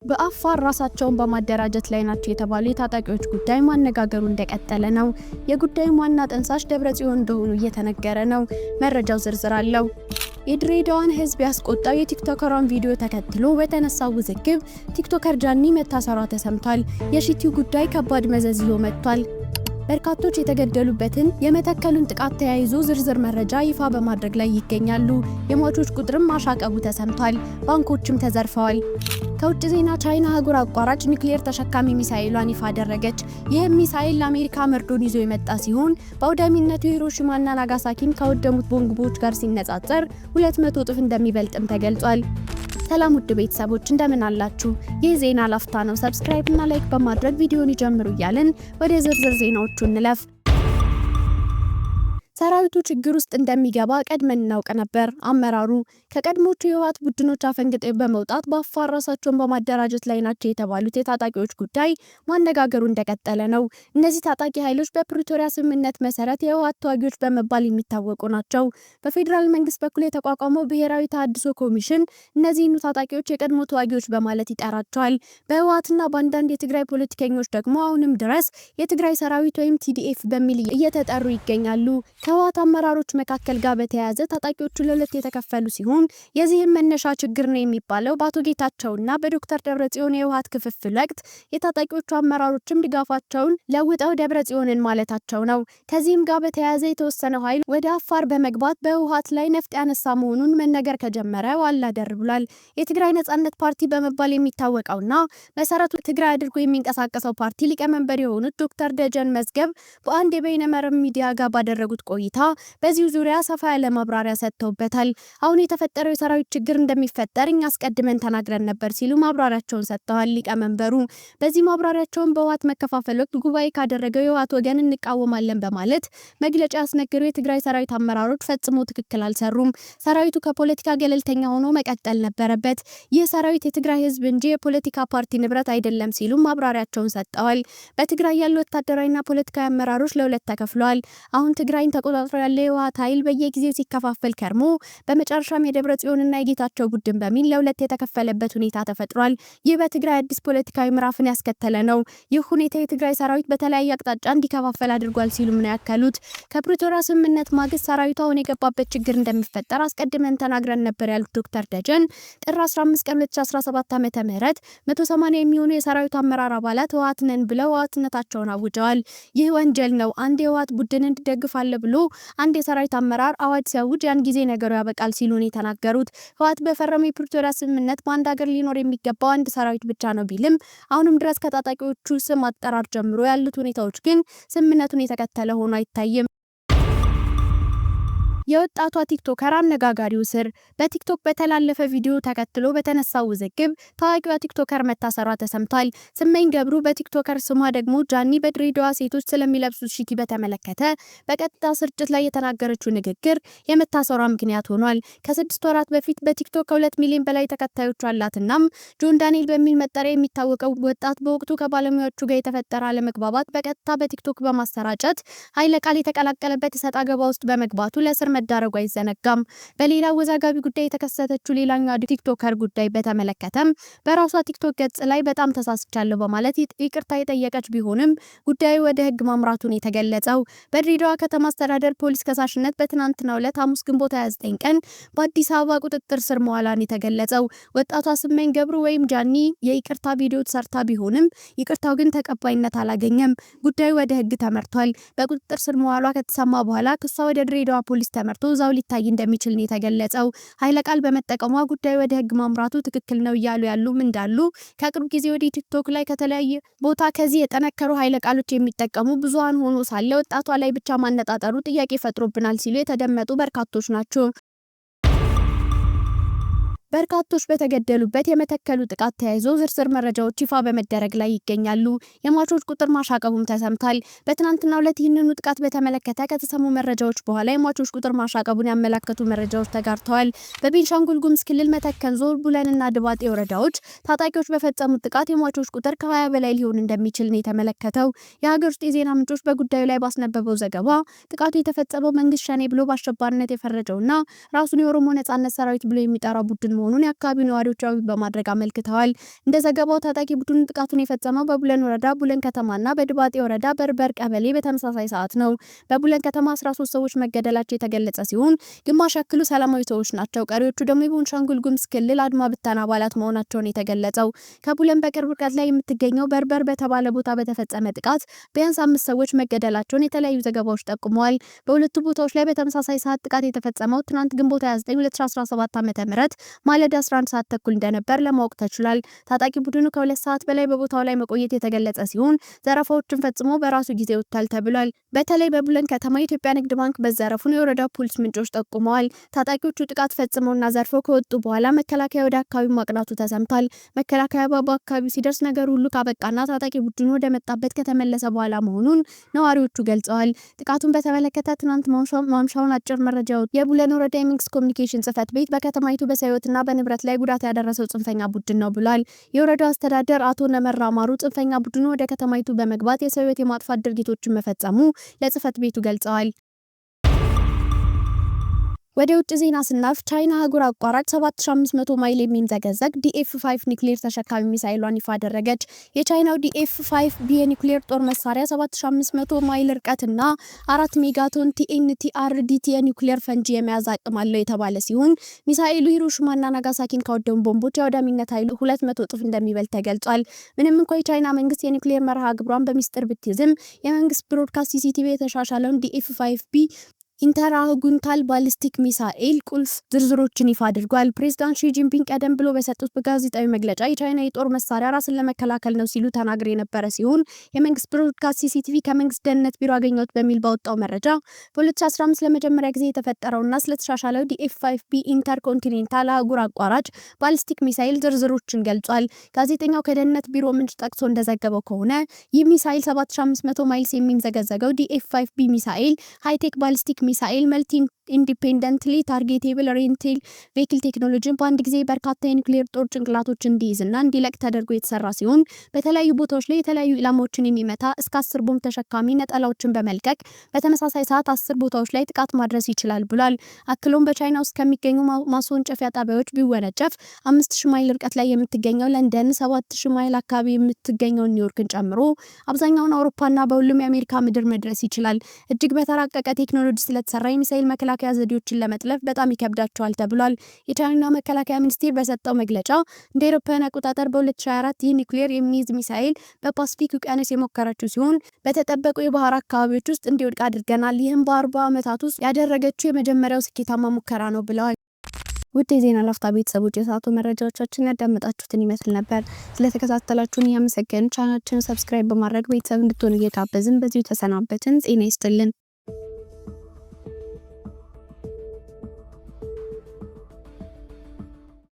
በአፋር ራሳቸውን በማደራጀት ላይ ናቸው የተባሉ የታጣቂዎች ጉዳይ ማነጋገሩ እንደቀጠለ ነው። የጉዳዩ ዋና ጠንሳሽ ደብረጽዮን እንደሆኑ እየተነገረ ነው። መረጃው ዝርዝር አለው። የድሬዳዋን ሕዝብ ያስቆጣው የቲክቶከሯን ቪዲዮ ተከትሎ በተነሳው ውዝግብ ቲክቶከር ጃኒ መታሰሯ ተሰምቷል። የሺቲው ጉዳይ ከባድ መዘዝ ይዞ መጥቷል። በርካቶች የተገደሉበትን የመተከሉን ጥቃት ተያይዞ ዝርዝር መረጃ ይፋ በማድረግ ላይ ይገኛሉ። የሟቾች ቁጥርም ማሻቀቡ ተሰምቷል። ባንኮችም ተዘርፈዋል። ከውጭ ዜና ቻይና አህጉር አቋራጭ ኒውክሌር ተሸካሚ ሚሳኤሏን ይፋ አደረገች። ይህም ሚሳኤል ለአሜሪካ መርዶን ይዞ የመጣ ሲሆን በአውዳሚነቱ ሂሮሺማና ናጋሳኪን ከወደሙት ቦምቦች ጋር ሲነጻጸር 200 እጥፍ እንደሚበልጥም ተገልጿል። ሰላም ውድ ቤተሰቦች እንደምን አላችሁ? ይህ ዜና ላፍታ ነው። ሰብስክራይብ እና ላይክ በማድረግ ቪዲዮን ይጀምሩ እያልን ወደ ዝርዝር ዜናዎቹ እንለፍ። ሰራዊቱ ችግር ውስጥ እንደሚገባ ቀድመን እናውቅ ነበር። አመራሩ ከቀድሞቹ የህወሓት ቡድኖች አፈንግጠው በመውጣት በአፋር ራሳቸውን በማደራጀት ላይ ናቸው የተባሉት የታጣቂዎች ጉዳይ ማነጋገሩ እንደቀጠለ ነው። እነዚህ ታጣቂ ኃይሎች በፕሪቶሪያ ስምምነት መሰረት የህወሓት ተዋጊዎች በመባል የሚታወቁ ናቸው። በፌዴራል መንግስት በኩል የተቋቋመው ብሔራዊ ተሃድሶ ኮሚሽን እነዚህኑ ታጣቂዎች የቀድሞ ተዋጊዎች በማለት ይጠራቸዋል። በህወሓትና በአንዳንድ የትግራይ ፖለቲከኞች ደግሞ አሁንም ድረስ የትግራይ ሰራዊት ወይም ቲዲኤፍ በሚል እየተጠሩ ይገኛሉ። ከህወሓት አመራሮች መካከል ጋር በተያያዘ ታጣቂዎቹ ለሁለት የተከፈሉ ሲሆን የዚህም መነሻ ችግር ነው የሚባለው በአቶ ጌታቸውና በዶክተር ደብረጽዮን የህወሓት ክፍፍል ወቅት የታጣቂዎቹ አመራሮችም ድጋፋቸውን ለውጠው ደብረጽዮንን ማለታቸው ነው። ከዚህም ጋር በተያያዘ የተወሰነው ኃይል ወደ አፋር በመግባት በህወሓት ላይ ነፍጥ ያነሳ መሆኑን መነገር ከጀመረ ዋላ ደር ብሏል። የትግራይ ነጻነት ፓርቲ በመባል የሚታወቀውና መሰረቱ ትግራይ አድርጎ የሚንቀሳቀሰው ፓርቲ ሊቀመንበር የሆኑት ዶክተር ደጀን መዝገብ በአንድ የበይነመረብ ሚዲያ ጋር ባደረጉት ቆይታ በዚሁ ዙሪያ ሰፋ ያለ ማብራሪያ ሰጥተውበታል። አሁን የተፈጠረው የሰራዊት ችግር እንደሚፈጠር እኛ አስቀድመን ተናግረን ነበር ሲሉ ማብራሪያቸውን ሰጥተዋል። ሊቀመንበሩ በዚህ ማብራሪያቸውን በህወሓት መከፋፈል ወቅት ጉባኤ ካደረገው የህወሓት ወገን እንቃወማለን በማለት መግለጫ ያስነገሩ የትግራይ ሰራዊት አመራሮች ፈጽሞ ትክክል አልሰሩም። ሰራዊቱ ከፖለቲካ ገለልተኛ ሆኖ መቀጠል ነበረበት። ይህ ሰራዊት የትግራይ ህዝብ እንጂ የፖለቲካ ፓርቲ ንብረት አይደለም ሲሉ ማብራሪያቸውን ሰጥተዋል። በትግራይ ያሉ ወታደራዊና ፖለቲካዊ አመራሮች ለሁለት ተከፍለዋል። አሁን ትግራይን ተቆጣጥሮ ያለ የህወሓት ኃይል በየጊዜው ሲከፋፈል ከርሞ በመጨረሻም የደብረጽዮንና የጌታቸው ቡድን በሚል ለሁለት የተከፈለበት ሁኔታ ተፈጥሯል። ይህ በትግራይ አዲስ ፖለቲካዊ ምዕራፍን ያስከተለ ነው። ይህ ሁኔታ የትግራይ ሰራዊት በተለያየ አቅጣጫ እንዲከፋፈል አድርጓል ሲሉም ነው ያከሉት። ከፕሪቶሪያ ስምምነት ማግስት ሰራዊቱ አሁን የገባበት ችግር እንደሚፈጠር አስቀድመን ተናግረን ነበር ያሉት ዶክተር ደጀን ጥር 15 ቀን 2017 ዓ.ም 180 የሚሆኑ የሰራዊቱ አመራር አባላት ህወሓት ነን ብለው ህወሓትነታቸውን አውጀዋል። ይህ ወንጀል ነው። አንድ የህወሓት ቡድን እንዲደግፋለ ብሎ አንድ የሰራዊት አመራር አዋጅ ሲያውጅ ያን ጊዜ ነገሩ ያበቃል ሲሉ ነው የተናገሩት። ህወሓት በፈረመው የፕሪቶሪያ ስምምነት በአንድ ሀገር ሊኖር የሚገባው አንድ ሰራዊት ብቻ ነው ቢልም አሁንም ድረስ ከታጣቂዎቹ ስም አጠራር ጀምሮ ያሉት ሁኔታዎች ግን ስምምነቱን የተከተለ ሆኖ አይታይም። የወጣቷ ቲክቶከር አነጋጋሪው ስር በቲክቶክ በተላለፈ ቪዲዮ ተከትሎ በተነሳው ውዝግብ ታዋቂዋ ቲክቶከር መታሰሯ ተሰምቷል። ስመኝ ገብሩ በቲክቶከር ስሟ ደግሞ ጃኒ በድሬዳዋ ሴቶች ስለሚለብሱት ሺቲ በተመለከተ በቀጥታ ስርጭት ላይ የተናገረችው ንግግር የመታሰሯ ምክንያት ሆኗል። ከ6 ወራት በፊት በቲክቶክ ከ2 ሚሊዮን በላይ ተከታዮች አላትናም ጆን ዳንኤል በሚል መጠሪያ የሚታወቀው ወጣት በወቅቱ ከባለሙያዎቹ ጋር የተፈጠረ አለመግባባት በቀጥታ በቲክቶክ በማሰራጨት ኃይለ ቃል የተቀላቀለበት እሰጥ አገባ ውስጥ በመግባቱ ለእስር መዳረጉ አይዘነጋም። በሌላ አወዛጋቢ ጉዳይ የተከሰተችው ሌላኛው ቲክቶከር ጉዳይ በተመለከተም በራሷ ቲክቶክ ገጽ ላይ በጣም ተሳስቻለሁ በማለት ይቅርታ የጠየቀች ቢሆንም ጉዳዩ ወደ ህግ ማምራቱን የተገለጸው በድሬዳዋ ከተማ አስተዳደር ፖሊስ ከሳሽነት በትናንትናው ዕለት ሐሙስ ግንቦት 29 ቀን በአዲስ አበባ ቁጥጥር ስር መዋሏን የተገለጸው ወጣቷ ስመኝ ገብሩ ወይም ጃኒ የይቅርታ ቪዲዮ ሰርታ ቢሆንም ይቅርታው ግን ተቀባይነት አላገኘም። ጉዳዩ ወደ ህግ ተመርቷል። በቁጥጥር ስር መዋሏ ከተሰማ በኋላ ክሷ ወደ ድሬዳዋ ፖሊስ ተመርቶ እዛው ሊታይ እንደሚችል ነው የተገለጸው። ኃይለ ቃል በመጠቀሟ ጉዳዩ ወደ ህግ ማምራቱ ትክክል ነው እያሉ ያሉም እንዳሉ ከቅርብ ጊዜ ወዲህ ቲክቶክ ላይ ከተለያየ ቦታ ከዚህ የጠነከሩ ኃይለ ቃሎች የሚጠቀሙ ብዙሃን ሆኖ ሳለ ወጣቷ ላይ ብቻ ማነጣጠሩ ጥያቄ ፈጥሮብናል ሲሉ የተደመጡ በርካቶች ናቸው። በርካቶች በተገደሉበት የመተከሉ ጥቃት ተያይዞ ዝርዝር መረጃዎች ይፋ በመደረግ ላይ ይገኛሉ። የሟቾች ቁጥር ማሻቀቡም ተሰምቷል። በትናንትናው ዕለት ይህንኑ ጥቃት በተመለከተ ከተሰሙ መረጃዎች በኋላ የሟቾች ቁጥር ማሻቀቡን ያመለከቱ መረጃዎች ተጋርተዋል። በቤንሻንጉል ጉሙዝ ክልል መተከል ዞን ቡለንና ድባጤ ወረዳዎች ታጣቂዎች በፈጸሙት ጥቃት የሟቾች ቁጥር ከ20 በላይ ሊሆን እንደሚችል ነው የተመለከተው። የሀገር ውስጥ የዜና ምንጮች በጉዳዩ ላይ ባስነበበው ዘገባ ጥቃቱ የተፈጸመው መንግስት ሸኔ ብሎ በአሸባሪነት የፈረጀውና ራሱን የኦሮሞ ነጻነት ሰራዊት ብሎ የሚጠራው ቡድን መሆኑን የአካባቢው ነዋሪዎች በማድረግ አመልክተዋል። እንደ ዘገባው ታጣቂ ቡድኑ ጥቃቱን የፈጸመው በቡለን ወረዳ ቡለን ከተማና በድባጤ ወረዳ በርበር ቀበሌ በተመሳሳይ ሰዓት ነው። በቡለን ከተማ 13 ሰዎች መገደላቸው የተገለጸ ሲሆን ግማሽ ያክሉ ሰላማዊ ሰዎች ናቸው። ቀሪዎቹ ደግሞ የቤኒሻንጉል ጉሙዝ ክልል አድማ ብተና አባላት መሆናቸውን የተገለጸው። ከቡለን በቅርብ ርቀት ላይ የምትገኘው በርበር በተባለ ቦታ በተፈጸመ ጥቃት ቢያንስ 5 ሰዎች መገደላቸውን የተለያዩ ዘገባዎች ጠቁመዋል። በሁለቱ ቦታዎች ላይ በተመሳሳይ ሰዓት ጥቃት የተፈጸመው ትናንት ግንቦት 29 2017 ዓ.ም ማለዳ 11 ሰዓት ተኩል እንደነበር ለማወቅ ተችሏል። ታጣቂ ቡድኑ ከ2 ሰዓት በላይ በቦታው ላይ መቆየት የተገለጸ ሲሆን ዘረፋዎችን ፈጽሞ በራሱ ጊዜ ወጥቷል ተብሏል። በተለይ በቡለን ከተማ የኢትዮጵያ ንግድ ባንክ በዘረፉን የወረዳው ፖሊስ ምንጮች ጠቁመዋል። ታጣቂዎቹ ጥቃት ፈጽመውና ዘርፈው ከወጡ በኋላ መከላከያ ወደ አካባቢው ማቅናቱ ተሰምቷል። መከላከያ በአካባቢው ሲደርስ ነገር ሁሉ ካበቃና ታጣቂ ቡድኑ ወደ መጣበት ከተመለሰ በኋላ መሆኑን ነዋሪዎቹ ገልጸዋል። ጥቃቱን በተመለከተ ትናንት ማምሻውን አጭር መረጃ የቡለን ወረዳ የመንግስት ኮሚኒኬሽን ጽህፈት ቤት በከተማይቱ በሰው ሕይወትና በንብረት ላይ ጉዳት ያደረሰው ጽንፈኛ ቡድን ነው ብሏል። የወረዳው አስተዳደር አቶ ነመራ ማሩ ጽንፈኛ ቡድኑ ወደ ከተማይቱ በመግባት የሰው ሕይወት የማጥፋት ድርጊቶችን መፈጸሙ ለጽህፈት ቤቱ ገልጸዋል። ወደ ውጭ ዜና ስናልፍ ቻይና አህጉር አቋራጭ 7500 ማይል የሚምዘገዘግ ዲኤፍ5 ኒውክሌር ተሸካሚ ሚሳኤሏን ይፋ አደረገች። የቻይናው ዲኤፍ5 የኒውክሌር ጦር መሳሪያ 7500 ማይል ርቀትና 4 ሜጋቶን ቲኤንቲአርዲቲ የኒውክሌር ፈንጂ የመያዝ አቅም አለው የተባለ ሲሆን ሚሳኤሉ ሂሮሺማና ናጋሳኪን ካወደሙ ቦምቦች የአውዳሚነት ኃይሉ 200 እጥፍ እንደሚበልጥ ተገልጿል። ምንም እንኳን የቻይና መንግስት የኒውክሌር መርሃ ግብሯን በሚስጥር ብትይዝም የመንግስት ብሮድካስት ሲሲቲቪ የተሻሻለውን ዲኤፍ5 ኢንተራጉንታል ባሊስቲክ ሚሳኤል ቁልፍ ዝርዝሮችን ይፋ አድርጓል። ፕሬዝዳንት ሺ ጂንፒንግ ቀደም ብሎ በሰጡት በጋዜጣዊ መግለጫ የቻይና የጦር መሳሪያ ራስን ለመከላከል ነው ሲሉ ተናግረው የነበረ ሲሆን የመንግስት ብሮድካስት ሲሲቲቪ ከመንግስት ደህንነት ቢሮ አገኘሁት በሚል ባወጣው መረጃ በ2015 ለመጀመሪያ ጊዜ የተፈጠረውና ስለተሻሻለው ዲኤፍ5 ኢንተርኮንቲኔንታል አህጉር አቋራጭ ባሊስቲክ ሚሳኤል ዝርዝሮችን ገልጿል። ጋዜጠኛው ከደህንነት ቢሮ ምንጭ ጠቅሶ እንደዘገበው ከሆነ ይህ ሚሳኤል 7500 ማይልስ የሚምዘገዘገው ዲኤፍ5 ሚሳኤል ሃይቴክ ባሊስቲክ ሚሳኤል መልቲ ኢንዲፔንደንትሊ ታርጌቴብል ሬንቴል ቬሂክል ቴክኖሎጂን በአንድ ጊዜ በርካታ የኒውክሌር ጦር ጭንቅላቶችን እንዲይዝና እንዲለቅ ተደርጎ የተሰራ ሲሆን በተለያዩ ቦታዎች ላይ የተለያዩ ኢላማዎችን የሚመታ እስከ 10 ቦምብ ተሸካሚ ነጠላዎችን በመልቀቅ በተመሳሳይ ሰዓት 10 ቦታዎች ላይ ጥቃት ማድረስ ይችላል ብሏል። አክሎም በቻይና ውስጥ ከሚገኙ ማስወንጨፊያ ጣቢያዎች ቢወነጨፍ 5000 ማይል ርቀት ላይ የምትገኘው ለንደን፣ 7000 ማይል አካባቢ የምትገኘው ኒውዮርክን ጨምሮ አብዛኛውን አውሮፓና በሁሉም የአሜሪካ ምድር መድረስ ይችላል። እጅግ በተራቀቀ ቴክኖሎጂ ስለተሰራ የሚሳኤል መከላከያ ዘዴዎችን ለመጥለፍ በጣም ይከብዳቸዋል ተብሏል። የቻይና መከላከያ ሚኒስቴር በሰጠው መግለጫ እንደ አውሮፓውያን አቆጣጠር በ2024 ይህ ኒውክሌር የሚይዝ ሚሳኤል በፓሲፊክ ውቅያኖስ የሞከረችው ሲሆን በተጠበቁ የባህር አካባቢዎች ውስጥ እንዲወድቅ አድርገናል። ይህም በ40 ዓመታት ውስጥ ያደረገችው የመጀመሪያው ስኬታማ ሙከራ ነው ብለዋል። ውድ የዜና ላፍታ ቤተሰቦች የሰዓቱ መረጃዎቻችን ያዳመጣችሁትን ይመስል ነበር። ስለተከታተላችሁን እያመሰገንን ቻናላችንን ሰብስክራይብ በማድረግ ቤተሰብ እንድትሆኑ እየጋበዝን በዚሁ ተሰናበትን። ጤና ይስጥልን።